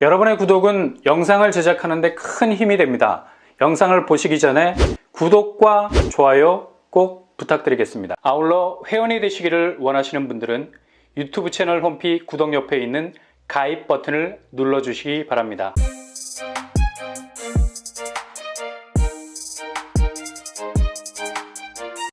여러분의 구독은 영상을 제작하는 데 큰 힘이 됩니다. 영상을 보시기 전에 구독과 좋아요 꼭 부탁드리겠습니다. 아울러 회원이 되시기를 원하시는 분들은 유튜브 채널 홈피 구독 옆에 있는 가입 버튼을 눌러주시기 바랍니다.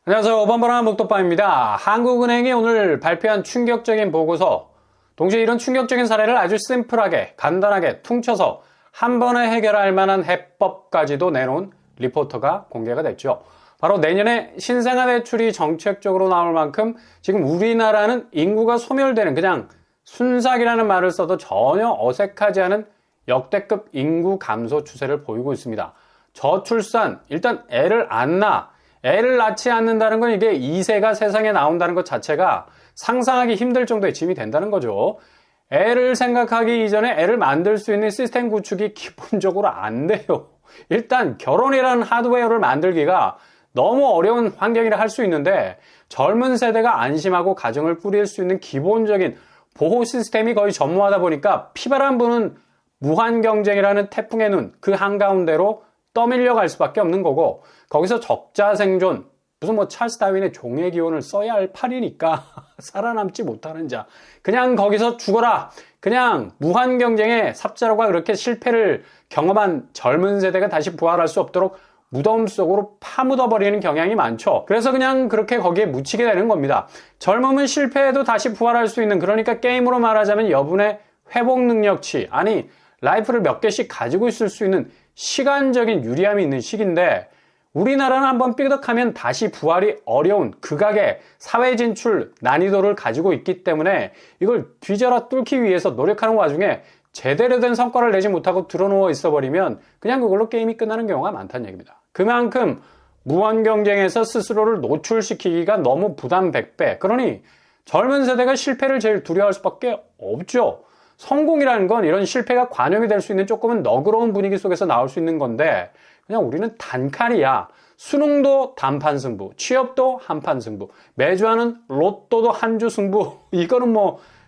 안녕하세요. 번번한 목도빠입니다. 한국은행이 오늘 발표한 충격적인 보고서, 동시에 이런 충격적인 사례를 아주 심플하게, 간단하게 퉁쳐서 한 번에 해결할 만한 해법까지도 내놓은 리포트가 공개가 됐죠. 바로 내년에 신생아 대출이 정책적으로 나올 만큼 지금 우리나라는 인구가 소멸되는, 그냥 순삭이라는 말을 써도 전혀 어색하지 않은 역대급 인구 감소 추세를 보이고 있습니다. 저출산, 일단 애를 낳지 않는다는 건 이게 2세가 세상에 나온다는 것 자체가 상상하기 힘들 정도의 짐이 된다는 거죠. 애를 생각하기 이전에 애를 만들 수 있는 시스템 구축이 기본적으로 안 돼요. 일단 결혼이라는 하드웨어를 만들기가 너무 어려운 환경이라 할 수 있는데, 젊은 세대가 안심하고 가정을 꾸릴 수 있는 기본적인 보호 시스템이 거의 전무하다 보니까 피바람 부는 무한경쟁이라는 태풍의 눈, 그 한가운데로 떠밀려 갈 수밖에 없는 거고, 거기서 적자 생존, 무슨 찰스 다윈의 종의 기원을 써야 할 판이니까 살아남지 못하는 자, 그냥 거기서 죽어라, 그냥 무한경쟁의 삽자루가 그렇게 실패를 경험한 젊은 세대가 다시 부활할 수 없도록 무덤 속으로 파묻어버리는 경향이 많죠. 그래서 그냥 그렇게 거기에 묻히게 되는 겁니다. 젊음은 실패해도 다시 부활할 수 있는, 그러니까 게임으로 말하자면 여분의 회복 능력치, 아니 라이프를 몇 개씩 가지고 있을 수 있는 시간적인 유리함이 있는 시기인데, 우리나라는 한번 삐덕하면 다시 부활이 어려운 극악의 사회 진출 난이도를 가지고 있기 때문에 이걸 뒤져라 뚫기 위해서 노력하는 와중에 제대로 된 성과를 내지 못하고 드러누워 있어버리면 그냥 그걸로 게임이 끝나는 경우가 많다는 얘기입니다. 그만큼 무한경쟁에서 스스로를 노출시키기가 너무 부담 100배. 그러니 젊은 세대가 실패를 제일 두려워할 수밖에 없죠. 성공이라는 건 이런 실패가 관용이 될 수 있는 조금은 너그러운 분위기 속에서 나올 수 있는 건데, 그냥 우리는 단칼이야. 수능도 단판 승부, 취업도 한판 승부, 매주 하는 로또도 한 주 승부. 이거는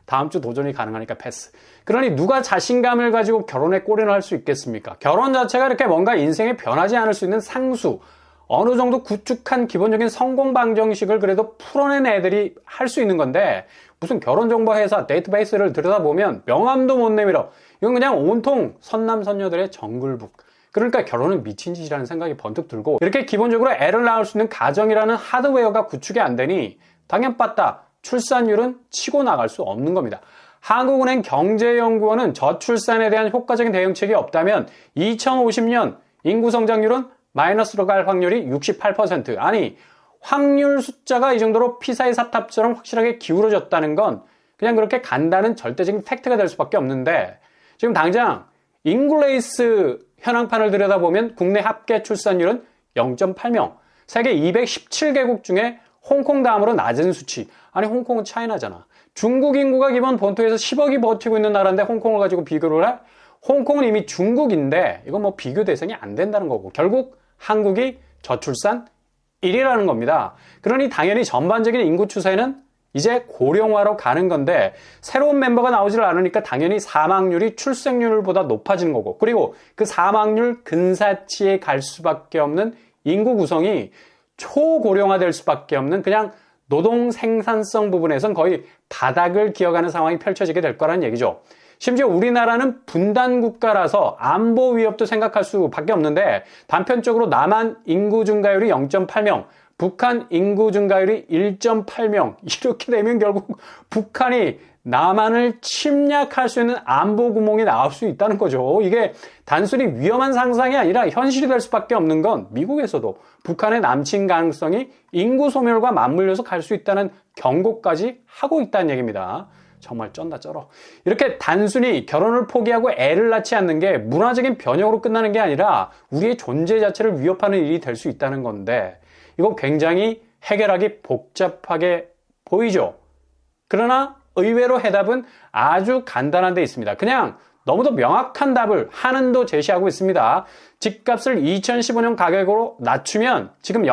다음 주 도전이 가능하니까 패스. 그러니 누가 자신감을 가지고 결혼에 골인을 할 수 있겠습니까? 결혼 자체가 이렇게 뭔가 인생에 변하지 않을 수 있는 상수, 어느 정도 구축한 기본적인 성공 방정식을 그래도 풀어낸 애들이 할 수 있는 건데, 무슨 결혼정보회사 데이터베이스를 들여다보면 명함도 못 내밀어. 이건 그냥 온통 선남선녀들의 정글북. 그러니까 결혼은 미친 짓이라는 생각이 번뜩 들고, 이렇게 기본적으로 애를 낳을 수 있는 가정이라는 하드웨어가 구축이 안 되니 당연받다 출산율은 치고 나갈 수 없는 겁니다. 한국은행 경제연구원은 저출산에 대한 효과적인 대응책이 없다면 2050년 인구 성장률은 마이너스로 갈 확률이 68%. 아니, 확률 숫자가 이 정도로 피사의 사탑처럼 확실하게 기울어졌다는 건 그냥 그렇게 간다는 절대적인 팩트가 될 수밖에 없는데, 지금 당장 인글레이스 현황판을 들여다보면 국내 합계 출산율은 0.8명, 세계 217개국 중에 홍콩 다음으로 낮은 수치. 아니, 홍콩은 차이나잖아. 중국 인구가 기본 본토에서 10억이 버티고 있는 나라인데 홍콩을 가지고 비교를 해? 홍콩은 이미 중국인데 이건 비교 대상이 안 된다는 거고, 결국 한국이 저출산 1위라는 겁니다. 그러니 당연히 전반적인 인구 추세는 이제 고령화로 가는 건데, 새로운 멤버가 나오질 않으니까 당연히 사망률이 출생률보다 높아지는 거고, 그리고 그 사망률 근사치에 갈 수밖에 없는 인구 구성이 초고령화될 수밖에 없는, 그냥 노동 생산성 부분에선 거의 바닥을 기어가는 상황이 펼쳐지게 될 거라는 얘기죠. 심지어 우리나라는 분단 국가라서 안보 위협도 생각할 수밖에 없는데, 단편적으로 남한 인구 증가율이 0.8명, 북한 인구 증가율이 1.8명, 이렇게 되면 결국 북한이 남한을 침략할 수 있는 안보 구멍이 나올 수 있다는 거죠. 이게 단순히 위험한 상상이 아니라 현실이 될 수밖에 없는 건 미국에서도 북한의 남침 가능성이 인구 소멸과 맞물려서 갈 수 있다는 경고까지 하고 있다는 얘기입니다. 정말 쩐다 쩔어. 이렇게 단순히 결혼을 포기하고 애를 낳지 않는 게 문화적인 변형으로 끝나는 게 아니라 우리의 존재 자체를 위협하는 일이 될 수 있다는 건데, 이거 굉장히 해결하기 복잡하게 보이죠. 그러나 의외로 해답은 아주 간단한 데 있습니다. 그냥 너무도 명확한 답을 한은도 제시하고 있습니다. 집값을 2015년 가격으로 낮추면 지금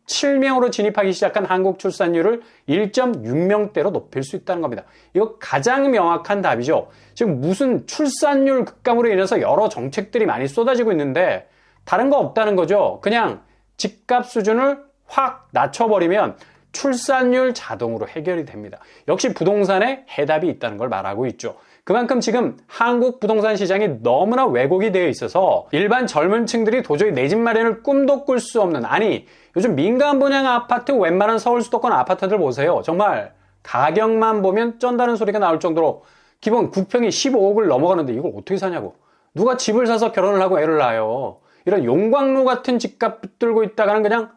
7명으로 진입하기 시작한 한국 출산율을 1.6명대로 높일 수 있다는 겁니다. 이거 가장 명확한 답이죠. 지금 무슨 출산율 급감으로 인해서 여러 정책들이 많이 쏟아지고 있는데 다른 거 없다는 거죠. 그냥 집값 수준을 확 낮춰버리면 출산율 자동으로 해결이 됩니다. 역시 부동산에 해답이 있다는 걸 말하고 있죠. 그만큼 지금 한국 부동산 시장이 너무나 왜곡이 되어 있어서 일반 젊은 층들이 도저히 내 집 마련을 꿈도 꿀 수 없는, 아니 요즘 민간 분양 아파트 웬만한 서울 수도권 아파트들 보세요. 정말 가격만 보면 쩐다는 소리가 나올 정도로 기본 9평이 15억을 넘어가는데 이걸 어떻게 사냐고. 누가 집을 사서 결혼을 하고 애를 낳아요. 이런 용광로 같은 집값 붙들고 있다가는 그냥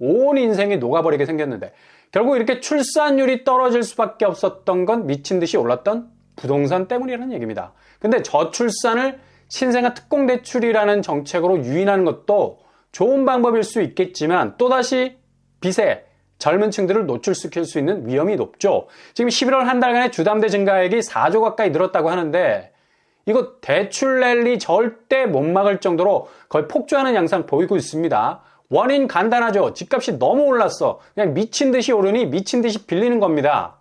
온 인생이 녹아버리게 생겼는데 결국 이렇게 출산율이 떨어질 수밖에 없었던 건 미친 듯이 올랐던 부동산 때문이라는 얘기입니다. 근데 저출산을 신생아 특공대출이라는 정책으로 유인하는 것도 좋은 방법일 수 있겠지만 또다시 빚에 젊은 층들을 노출시킬 수 있는 위험이 높죠. 지금 11월 한 달간의 주담대 증가액이 4조 가까이 늘었다고 하는데 이거 대출 랠리 절대 못 막을 정도로 거의 폭주하는 양상 보이고 있습니다. 원인 간단하죠. 집값이 너무 올랐어. 그냥 미친 듯이 오르니 미친 듯이 빌리는 겁니다.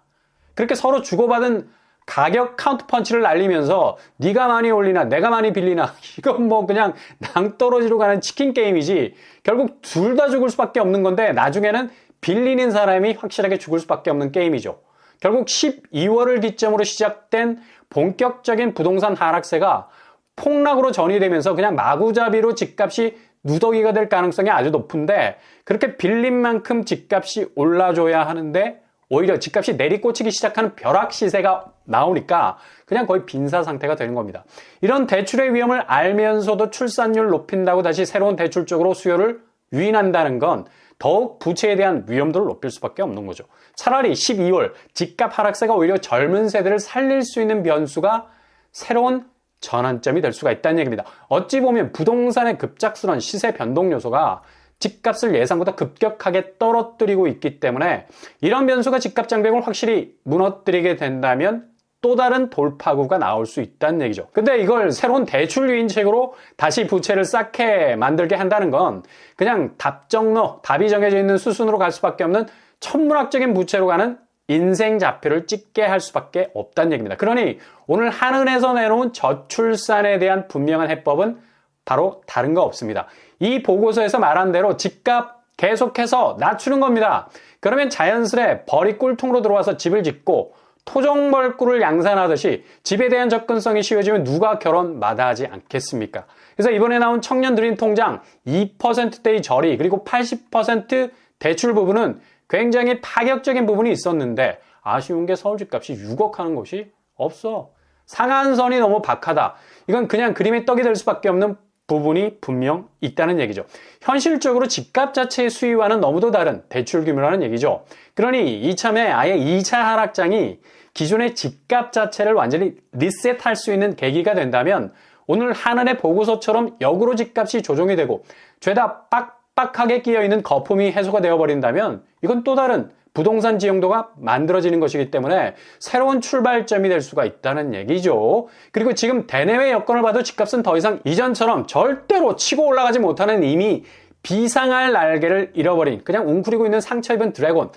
그렇게 서로 주고받은 가격 카운트 펀치를 날리면서 네가 많이 올리나 내가 많이 빌리나 이건 뭐 그냥 낭떠러지로 가는 치킨 게임이지 결국 둘 다 죽을 수밖에 없는 건데 나중에는 빌리는 사람이 확실하게 죽을 수밖에 없는 게임이죠. 결국 12월을 기점으로 시작된 본격적인 부동산 하락세가 폭락으로 전이되면서 그냥 마구잡이로 집값이 누더기가 될 가능성이 아주 높은데 그렇게 빌린 만큼 집값이 올라줘야 하는데 오히려 집값이 내리꽂히기 시작하는 벼락 시세가 나오니까 그냥 거의 빈사 상태가 되는 겁니다. 이런 대출의 위험을 알면서도 출산율 높인다고 다시 새로운 대출 쪽으로 수요를 유인한다는 건 더욱 부채에 대한 위험도를 높일 수밖에 없는 거죠. 차라리 12월 집값 하락세가 오히려 젊은 세대를 살릴 수 있는 변수가 새로운 전환점이 될 수가 있다는 얘기입니다. 어찌 보면 부동산의 급작스러운 시세 변동 요소가 집값을 예상보다 급격하게 떨어뜨리고 있기 때문에 이런 변수가 집값 장벽을 확실히 무너뜨리게 된다면 또 다른 돌파구가 나올 수 있다는 얘기죠. 근데 이걸 새로운 대출 유인책으로 다시 부채를 쌓게 만들게 한다는 건 그냥 답이 정해져 있는 수순으로 갈 수밖에 없는 천문학적인 부채로 가는 인생 좌표를 찍게 할 수밖에 없다는 얘기입니다. 그러니 오늘 한은에서 내놓은 저출산에 대한 분명한 해법은 바로 다른 거 없습니다. 이 보고서에서 말한 대로 집값 계속해서 낮추는 겁니다. 그러면 자연스레 벌이 꿀통으로 들어와서 집을 짓고 토종벌꿀을 양산하듯이 집에 대한 접근성이 쉬워지면 누가 결혼 마다하지 않겠습니까? 그래서 이번에 나온 청년 드림 통장 2%대의 저리 그리고 80% 대출 부분은 굉장히 파격적인 부분이 있었는데 아쉬운 게 서울 집값이 6억 하는 곳이 없어. 상한선이 너무 박하다. 이건 그냥 그림의 떡이 될 수밖에 없는 부분이 분명 있다는 얘기죠. 현실적으로 집값 자체의 수위와는 너무도 다른 대출 규모라는 얘기죠. 그러니 이참에 아예 2차 하락장이 기존의 집값 자체를 완전히 리셋할 수 있는 계기가 된다면 오늘 한은의 보고서처럼 역으로 집값이 조정이 되고 죄다 빡빡하게 끼어있는 거품이 해소가 되어버린다면 이건 또 다른 부동산 지형도가 만들어지는 것이기 때문에 새로운 출발점이 될 수가 있다는 얘기죠. 그리고 지금 대내외 여건을 봐도 집값은 더 이상 이전처럼 절대로 치고 올라가지 못하는 이미 비상할 날개를 잃어버린 그냥 웅크리고 있는 상처 입은 드래곤.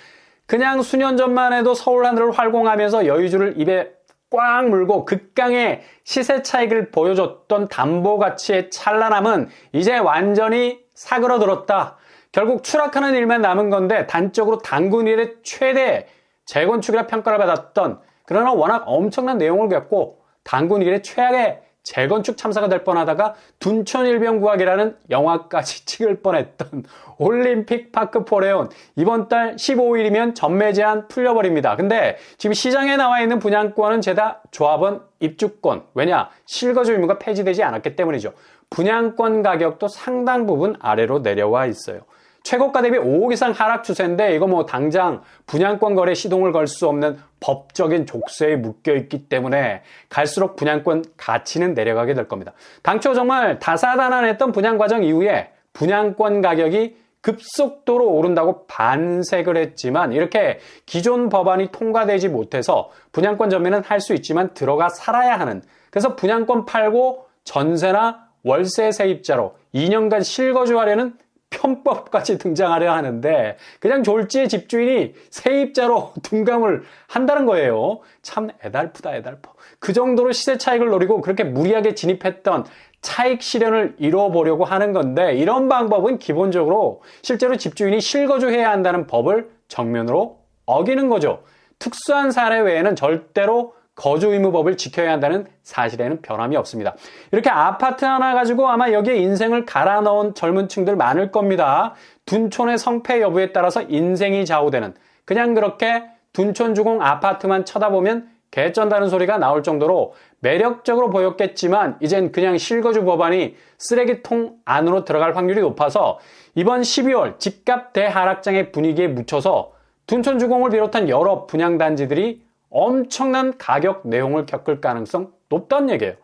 그냥 수년 전만 해도 서울 하늘을 활공하면서 여의주를 입에 꽉 물고 극강의 시세 차익을 보여줬던 담보가치의 찬란함은 이제 완전히 사그러들었다. 결국 추락하는 일만 남은 건데 단적으로 단군 일의 최대 재건축이라 평가를 받았던 그러나 워낙 엄청난 내용을 겪고 단군 일의 최악의 재건축 참사가 될 뻔하다가 둔촌일병구악이라는 영화까지 찍을 뻔했던 올림픽 파크 포레온 이번 달 15일이면 전매 제한 풀려버립니다. 근데 지금 시장에 나와 있는 분양권은 죄다 조합원 입주권. 왜냐? 실거주 의무가 폐지되지 않았기 때문이죠. 분양권 가격도 상당 부분 아래로 내려와 있어요. 최고가 대비 5억 이상 하락 추세인데 이거 뭐 당장 분양권 거래 시동을 걸 수 없는 법적인 족쇄에 묶여있기 때문에 갈수록 분양권 가치는 내려가게 될 겁니다. 당초 정말 다사다난했던 분양 과정 이후에 분양권 가격이 급속도로 오른다고 반색을 했지만 이렇게 기존 법안이 통과되지 못해서 분양권 전매는 할 수 있지만 들어가 살아야 하는 그래서 분양권 팔고 전세나 월세 세입자로 2년간 실거주하려는 편법까지 등장하려 하는데 그냥 졸지에 집주인이 세입자로 둔감을 한다는 거예요. 참 애달프다 애달퍼. 그 정도로 시세 차익을 노리고 그렇게 무리하게 진입했던 차익 실현을 이뤄보려고 하는 건데 이런 방법은 기본적으로 실제로 집주인이 실거주해야 한다는 법을 정면으로 어기는 거죠. 특수한 사례 외에는 절대로 거주 의무법을 지켜야 한다는 사실에는 변함이 없습니다. 이렇게 아파트 하나 가지고 아마 여기에 인생을 갈아 넣은 젊은 층들 많을 겁니다. 둔촌의 성패 여부에 따라서 인생이 좌우되는 그냥 그렇게 둔촌 주공 아파트만 쳐다보면 개쩐다는 소리가 나올 정도로 매력적으로 보였겠지만 이젠 그냥 실거주 법안이 쓰레기통 안으로 들어갈 확률이 높아서 이번 12월 집값 대하락장의 분위기에 묻혀서 둔촌 주공을 비롯한 여러 분양단지들이 엄청난 가격 내용을 겪을 가능성 높다는 얘기예요.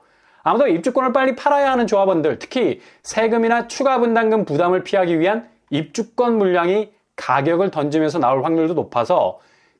아무도 입주권을 빨리 팔아야 하는 조합원들, 특히 세금이나 추가 분담금 부담을 피하기 위한 입주권 물량이 가격을 던지면서 나올 확률도 높아서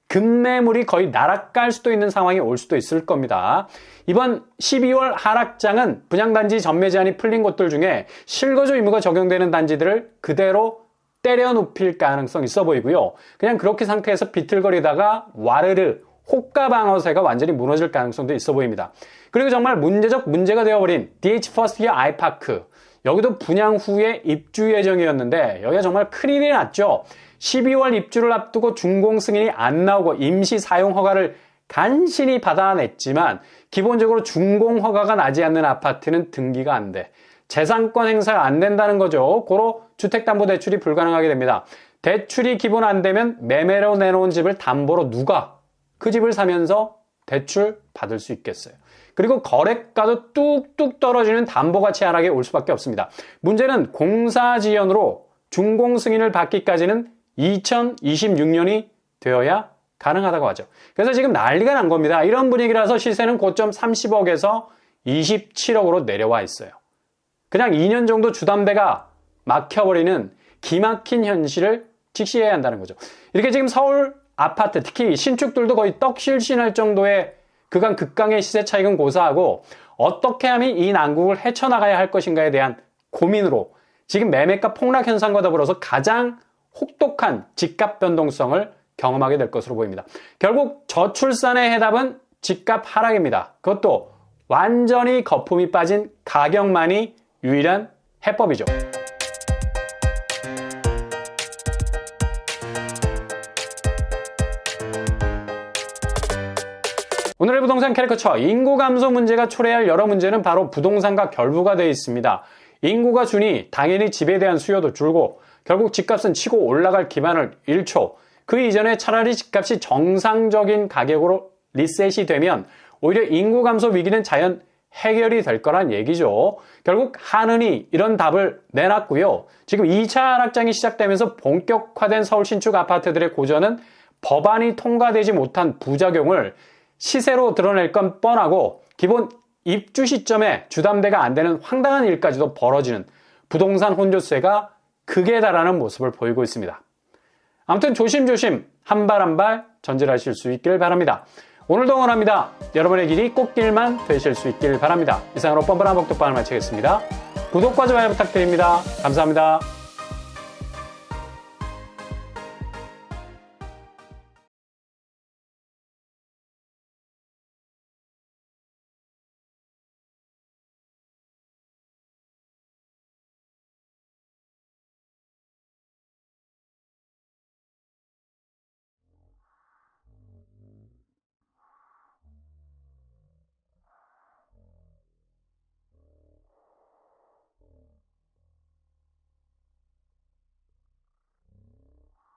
급매물이 거의 나락갈 수도 있는 상황이 올 수도 있을 겁니다. 이번 12월 하락장은 분양단지 전매 제한이 풀린 곳들 중에 실거주 의무가 적용되는 단지들을 그대로 때려 눕힐 가능성이 있어 보이고요. 그냥 그렇게 상태에서 비틀거리다가 와르르 호가 방어세가 완전히 무너질 가능성도 있어 보입니다. 그리고 정말 문제가 되어버린 DH 퍼스트 이어 아이파크. 여기도 분양 후에 입주 예정이었는데 여기가 정말 큰일이 났죠. 12월 입주를 앞두고 준공 승인이 안 나오고 임시 사용 허가를 간신히 받아냈지만 기본적으로 준공 허가가 나지 않는 아파트는 등기가 안 돼. 재산권 행사가 안 된다는 거죠. 고로 주택담보대출이 불가능하게 됩니다. 대출이 기본 안 되면 매매로 내놓은 집을 담보로 누가 그 집을 사면서 대출 받을 수 있겠어요. 그리고 거래가도 뚝뚝 떨어지는 담보가치 하락에 올 수밖에 없습니다. 문제는 공사 지연으로 준공 승인을 받기까지는 2026년이 되어야 가능하다고 하죠. 그래서 지금 난리가 난 겁니다. 이런 분위기라서 시세는 고점 30억에서 27억으로 내려와 있어요. 그냥 2년 정도 주담대가 막혀버리는 기막힌 현실을 직시해야 한다는 거죠. 이렇게 지금 서울 아파트, 특히 신축들도 거의 떡실신할 정도의 그간 극강의 시세 차익은 고사하고 어떻게 하면 이 난국을 헤쳐나가야 할 것인가에 대한 고민으로 지금 매매가 폭락 현상과 더불어서 가장 혹독한 집값 변동성을 경험하게 될 것으로 보입니다. 결국 저출산의 해답은 집값 하락입니다. 그것도 완전히 거품이 빠진 가격만이 유일한 해법이죠. 오늘의 부동산 캐리커처, 인구 감소 문제가 초래할 여러 문제는 바로 부동산과 결부가 되어 있습니다. 인구가 주니 당연히 집에 대한 수요도 줄고 결국 집값은 치고 올라갈 기반을 잃죠. 그 이전에 차라리 집값이 정상적인 가격으로 리셋이 되면 오히려 인구 감소 위기는 자연 해결이 될 거란 얘기죠. 결국 한은이 이런 답을 내놨고요. 지금 2차 하락장이 시작되면서 본격화된 서울 신축 아파트들의 고전은 법안이 통과되지 못한 부작용을 시세로 드러낼 건 뻔하고 기본 입주 시점에 주담대가 안 되는 황당한 일까지도 벌어지는 부동산 혼조세가 극에 달하는 모습을 보이고 있습니다. 아무튼 조심조심 한 발 한 발 전진하실 수 있길 바랍니다. 오늘도 응원합니다. 여러분의 길이 꽃길만 되실 수 있길 바랍니다. 이상으로 뻔뻔한 복덕방을 마치겠습니다. 구독과 좋아요 부탁드립니다. 감사합니다.